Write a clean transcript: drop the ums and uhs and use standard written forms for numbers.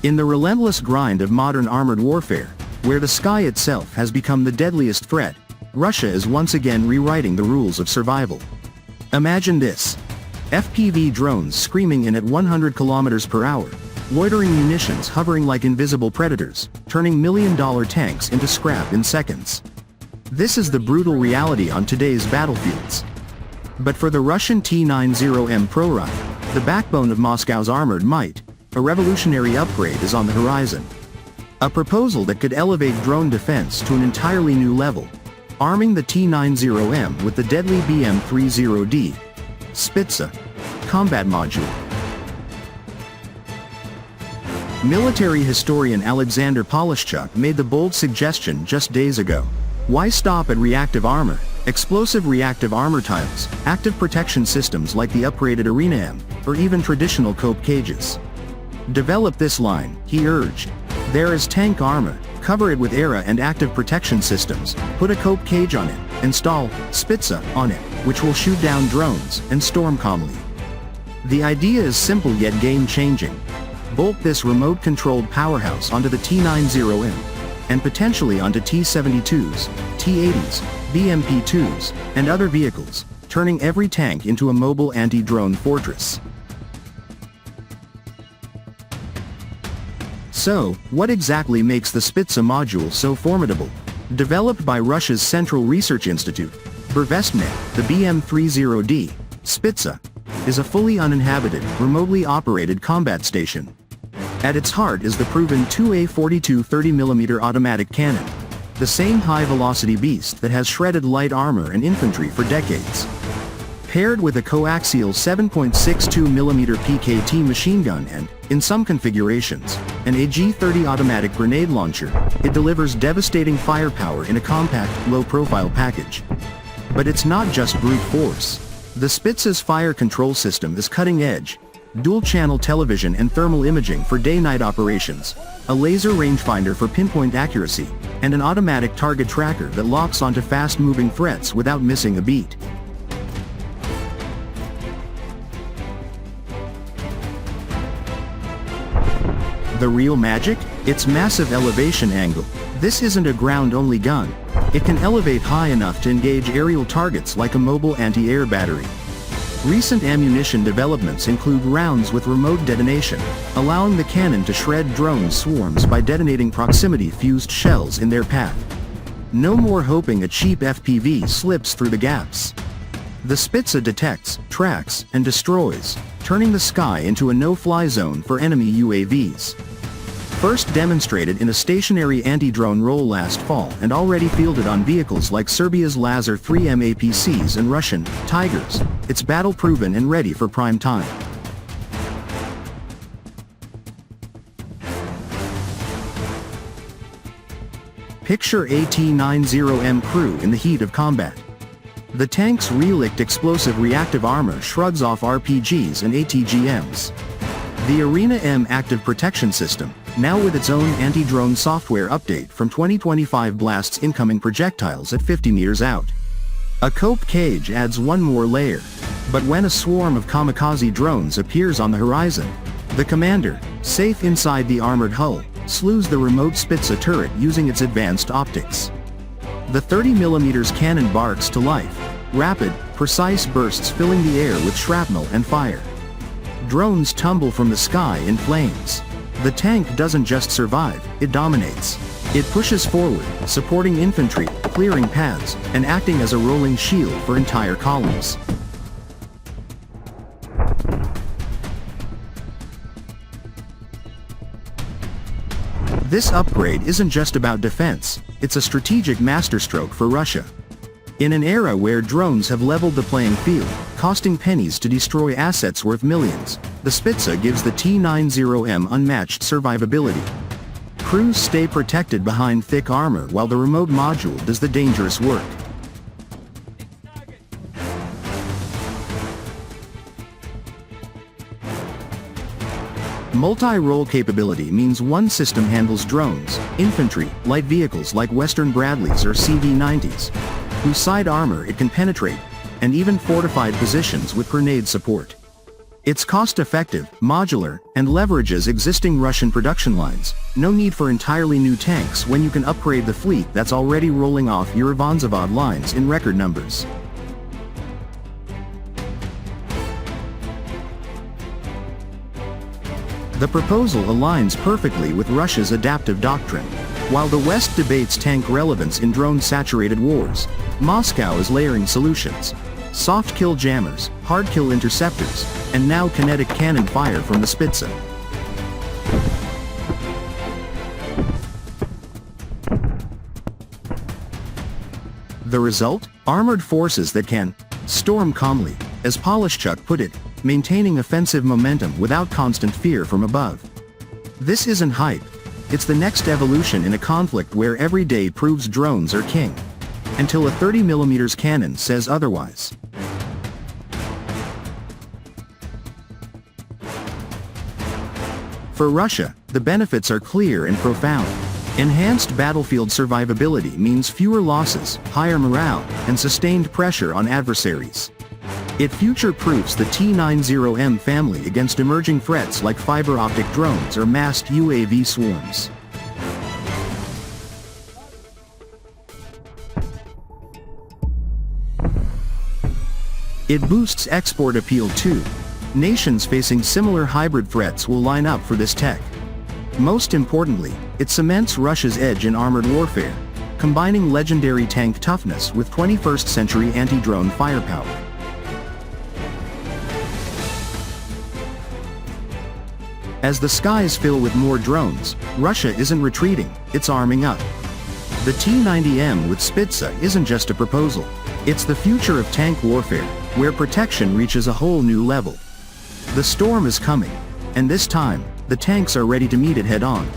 In the relentless grind of modern armored warfare, where the sky itself has become the deadliest threat, Russia is once again rewriting the rules of survival. Imagine this. FPV drones screaming in at 100 kilometers per hour, loitering munitions hovering like invisible predators, turning million-dollar tanks into scrap in seconds. This is the brutal reality on today's battlefields. But for the Russian T-90M Proryv, the backbone of Moscow's armored might, a revolutionary upgrade is on the horizon. A proposal that could elevate drone defense to an entirely new level, arming the T-90M with the deadly BM-30D Spitza combat module. Military historian Alexander Polishchuk made the bold suggestion just days ago. Why stop at reactive armor, explosive reactive armor tiles, active protection systems like the upgraded Arena M, or even traditional cope cages? Develop this line, he urged. There is tank armor, cover it with ERA and active protection systems, put a cope cage on it, install Spitza on it, which will shoot down drones and storm calmly. The idea is simple yet game-changing. Bolt this remote-controlled powerhouse onto the T-90M, and potentially onto T-72s, T-80s, BMP-2s, and other vehicles, turning every tank into a mobile anti-drone fortress. So, what exactly makes the Spitza module so formidable? Developed by Russia's Central Research Institute, Burevestnik, the BM-30D Spitza is a fully uninhabited, remotely operated combat station. At its heart is the proven 2A42 30mm automatic cannon, the same high-velocity beast that has shredded light armor and infantry for decades. Paired with a coaxial 7.62mm PKT machine gun and, in some configurations, an AG-30 automatic grenade launcher, it delivers devastating firepower in a compact, low-profile package. But it's not just brute force. The Spitza's fire control system is cutting-edge, dual-channel television and thermal imaging for day-night operations, a laser rangefinder for pinpoint accuracy, and an automatic target tracker that locks onto fast-moving threats without missing a beat. The real magic? Its massive elevation angle. This isn't a ground-only gun. It can elevate high enough to engage aerial targets like a mobile anti-air battery. Recent ammunition developments include rounds with remote detonation, allowing the cannon to shred drone swarms by detonating proximity-fused shells in their path. No more hoping a cheap FPV slips through the gaps. The Spitza detects, tracks, and destroys, turning the sky into a no-fly zone for enemy UAVs. First demonstrated in a stationary anti-drone role last fall and already fielded on vehicles like Serbia's Lazar 3M APCs and Russian Tigers, it's battle-proven and ready for prime time. Picture a T-90M crew in the heat of combat. The tank's relict explosive reactive armor shrugs off RPGs and ATGMs. The Arena M active protection system, now with its own anti-drone software update from 2025, blasts incoming projectiles at 50 meters out. A cope cage adds one more layer. But when a swarm of kamikaze drones appears on the horizon, the commander, safe inside the armored hull, slews the remote Spitza turret using its advanced optics. The 30mm cannon barks to life, rapid, precise bursts filling the air with shrapnel and fire. Drones tumble from the sky in flames. The tank doesn't just survive, it dominates. It pushes forward, supporting infantry, clearing paths, and acting as a rolling shield for entire columns. This upgrade isn't just about defense, it's a strategic masterstroke for Russia. In an era where drones have leveled the playing field, costing pennies to destroy assets worth millions, the Spitza gives the T-90M unmatched survivability. Crews stay protected behind thick armor while the remote module does the dangerous work. Multi-role capability means one system handles drones, infantry, light vehicles like Western Bradleys or CV-90s, whose side armor it can penetrate, and even fortified positions with grenade support. It's cost-effective, modular, and leverages existing Russian production lines. No need for entirely new tanks when you can upgrade the fleet that's already rolling off your Ivanzavod lines in record numbers. The proposal aligns perfectly with Russia's adaptive doctrine. While the West debates tank relevance in drone-saturated wars, Moscow is layering solutions. Soft kill jammers, hard kill interceptors, and now kinetic cannon fire from the Spitza. The result? Armored forces that can storm calmly, as Polishchuk put it, maintaining offensive momentum without constant fear from above. This isn't hype. It's the next evolution in a conflict where every day proves drones are king. Until a 30mm cannon says otherwise. For Russia, the benefits are clear and profound. Enhanced battlefield survivability means fewer losses, higher morale, and sustained pressure on adversaries. It future-proofs the T-90M family against emerging threats like fiber-optic drones or massed UAV swarms. It boosts export appeal too. Nations facing similar hybrid threats will line up for this tech. Most importantly, it cements Russia's edge in armored warfare, combining legendary tank toughness with 21st century anti-drone firepower. As the skies fill with more drones, Russia isn't retreating, it's arming up. The T-90M with Spitza isn't just a proposal, it's the future of tank warfare, where protection reaches a whole new level. The storm is coming, and this time, the tanks are ready to meet it head-on.